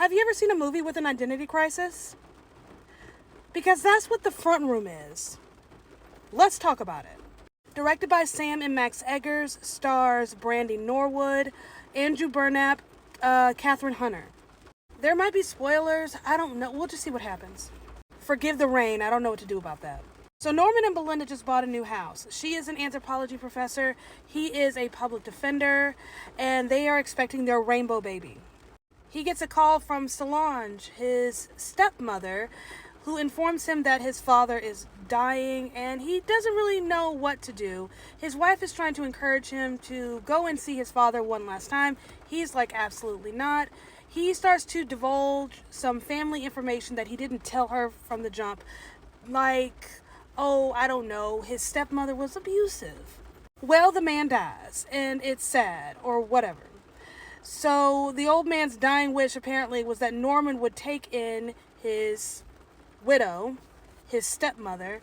Have you ever seen a movie with an identity crisis? Because that's what The Front Room is. Let's talk about it. Directed by Sam and Max Eggers, stars Brandy Norwood, Andrew Burnap, Catherine Hunter. There might be spoilers. I don't know. We'll just see what happens. Forgive the rain. I don't know what to do about that. So Norman and Belinda just bought a new house. She is an anthropology professor. He is a public defender. And they are expecting their rainbow baby. He gets a call from Solange, his stepmother, who informs him that his father is dying and he doesn't really know what to do. His wife is trying to encourage him to go and see his father one last time. He's like, absolutely not. He starts to divulge some family information that he didn't tell her from the jump. Like, oh, I don't know, his stepmother was abusive. Well, the man dies and it's sad or whatever. So the old man's dying wish apparently was that Norman would take in his widow, his stepmother,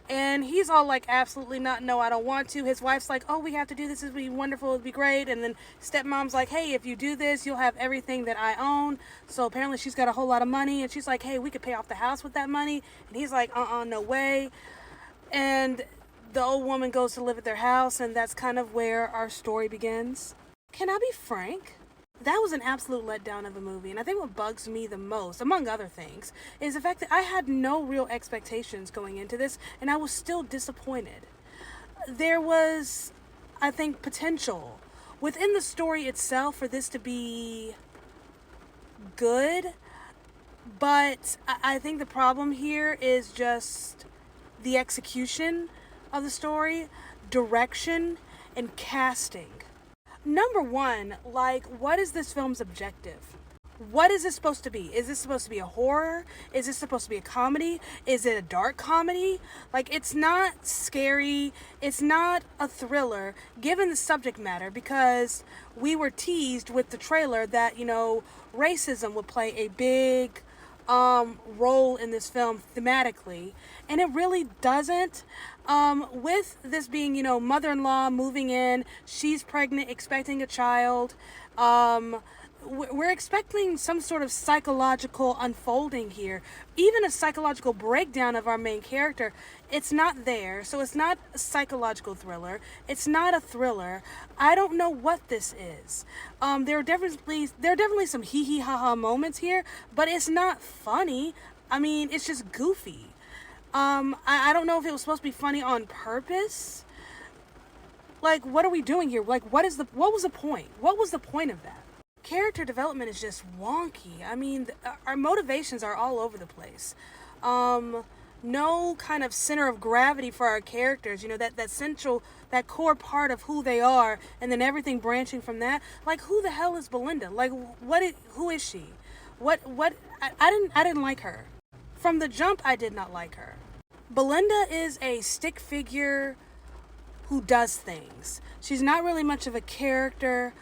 and he's all like, absolutely not, no, I don't want to. His wife's like, oh, we have to do this, it'd be wonderful, it'd be great. And then stepmom's like, hey, if you do this, you'll have everything that I own. So apparently she's got a whole lot of money, and she's like, hey, we could pay off the house with that money. And he's like, no way. And the old woman goes to live at their house, and that's kind of where our story begins. Can I be frank? That was an absolute letdown of a movie, and I think what bugs me the most, among other things, is the fact that I had no real expectations going into this, and I was still disappointed. There was, I think, potential within the story itself for this to be good, but I think the problem here is just the execution of the story, direction, and casting. Number one, like, what is this film's objective? What is this supposed to be? Is this supposed to be a horror? Is this supposed to be a comedy? Is it a dark comedy? Like, it's not scary. It's not a thriller, given the subject matter, because we were teased with the trailer that, racism would play a big role in this film thematically, and it really doesn't. With this being, mother-in-law moving in, she's pregnant, expecting a child. We're expecting some sort of psychological unfolding here, even a psychological breakdown of our main character. It's not there, so it's not a psychological thriller. It's not a thriller. I don't know what this is. There are definitely some hee hee ha ha moments here, but it's not funny. I mean, it's just goofy. I don't know if it was supposed to be funny on purpose. Like, what are we doing here? Like, what was the point? What was the point of that? Character development is just wonky. I mean, our motivations are all over the place. No kind of center of gravity for our characters, that central, that core part of who they are, and then everything branching from that. Like, who the hell is Belinda? Like, who is she? I didn't like her. From the jump, I did not like her. Belinda is a stick figure who does things. She's not really much of a character,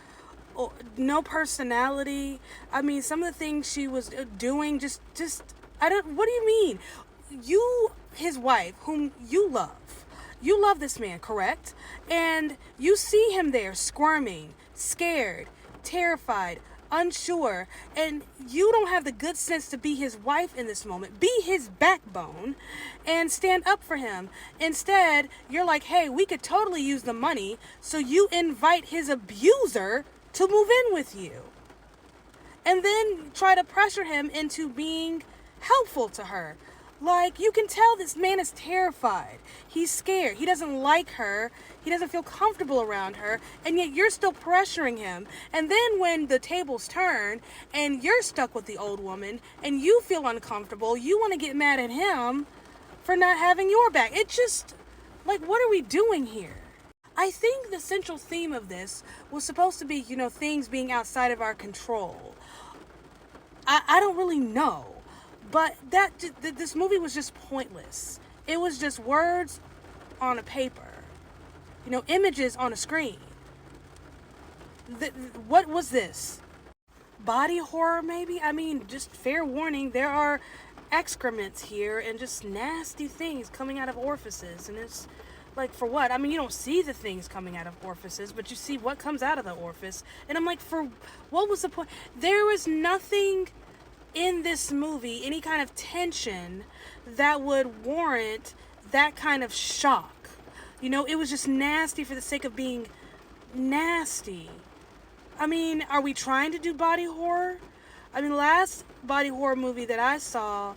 or no personality. I mean, some of the things she was doing, what do you mean? You, his wife, whom you love this man, correct? And you see him there squirming, scared, terrified, unsure, and you don't have the good sense to be his wife in this moment, be his backbone, and stand up for him. Instead, you're like, hey, we could totally use the money, so you invite his abuser to move in with you. And then try to pressure him into being helpful to her. Like, you can tell this man is terrified. He's scared. He doesn't like her. He doesn't feel comfortable around her. And yet you're still pressuring him. And then when the tables turn and you're stuck with the old woman and you feel uncomfortable, you want to get mad at him for not having your back. It just, like, what are we doing here? I think the central theme of this was supposed to be, things being outside of our control. I don't really know. But this movie was just pointless. It was just words on a paper, images on a screen. What was this? Body horror, maybe? I mean, just fair warning, there are excrements here and just nasty things coming out of orifices. And it's like, for what? I mean, you don't see the things coming out of orifices, but you see what comes out of the orifice. And I'm like, for what was the point? There was nothing in this movie any kind of tension that would warrant that kind of shock. You know, it was just nasty for the sake of being nasty. I mean, are we trying to do body horror? I mean, the last body horror movie that I saw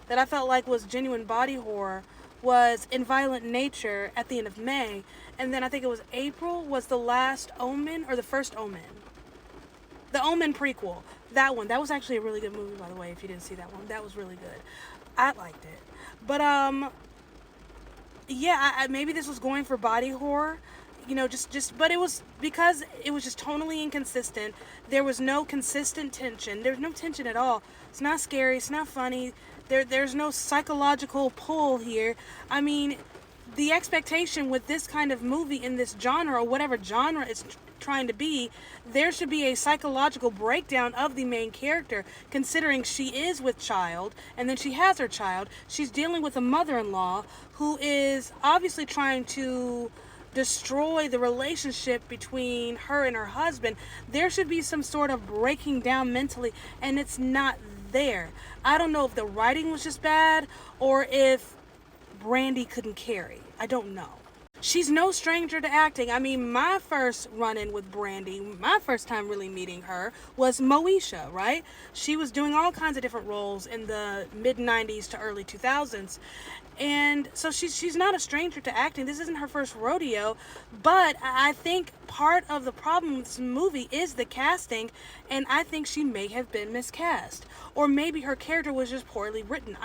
that I felt like was genuine body horror was In Violent Nature at the end of May. And then I think it was April was the last Omen or the first Omen. The Omen prequel. That one. That was actually a really good movie, by the way, if you didn't see that one. That was really good. I liked it. But, yeah, maybe this was going for body horror. You know, but it was because it was just tonally inconsistent. There was no consistent tension. There's no tension at all. It's not scary. It's not funny. There's no psychological pull here. I mean, the expectation with this kind of movie in this genre, or whatever genre it's trying to be, there should be a psychological breakdown of the main character, considering she is with child, and then she has her child. She's dealing with a mother-in-law who is obviously trying to destroy the relationship between her and her husband. There should be some sort of breaking down mentally, and it's not there. I don't know if the writing was just bad or if Brandy couldn't carry. I don't know. She's no stranger to acting. I mean, my first run-in with Brandy, my first time really meeting her, was Moesha, right? She was doing all kinds of different roles in the mid-90s to early 2000s. And so she's not a stranger to acting. This isn't her first rodeo. But I think part of the problem with this movie is the casting, and I think she may have been miscast. Or maybe her character was just poorly written.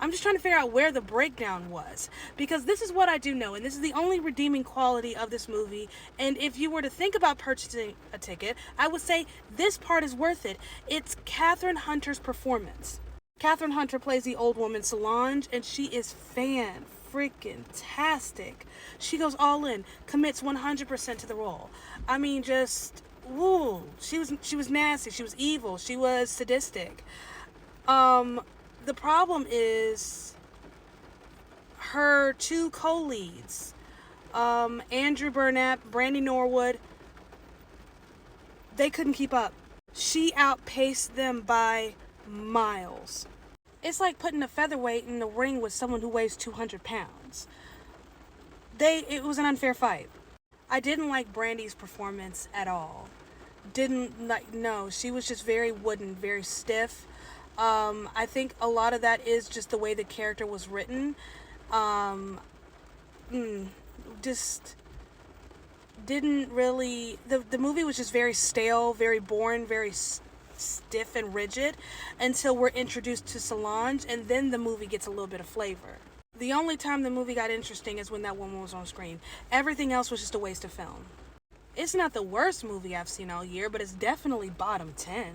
I'm just trying to figure out where the breakdown was, because this is what I do know, and this is the only redeeming quality of this movie. And if you were to think about purchasing a ticket, I would say this part is worth it. It's Catherine Hunter's performance. Catherine Hunter plays the old woman Solange, and she is fan-freaking-tastic. She goes all in, commits 100% to the role. I mean, just, woo. She was nasty. She was evil. She was sadistic. The problem is her two co-leads, Andrew Burnett, Brandy Norwood, they couldn't keep up. She outpaced them by miles. It's like putting a featherweight in the ring with someone who weighs 200 pounds. It was an unfair fight. I didn't like Brandy's performance at all. No, she was just very wooden, very stiff. I think a lot of that is just the way the character was written. Just didn't really, the movie was just very stale, very boring, very stiff and rigid until we're introduced to Solange, and then the movie gets a little bit of flavor. The only time the movie got interesting is when that woman was on screen. Everything else was just a waste of film. It's not the worst movie I've seen all year, but it's definitely bottom 10.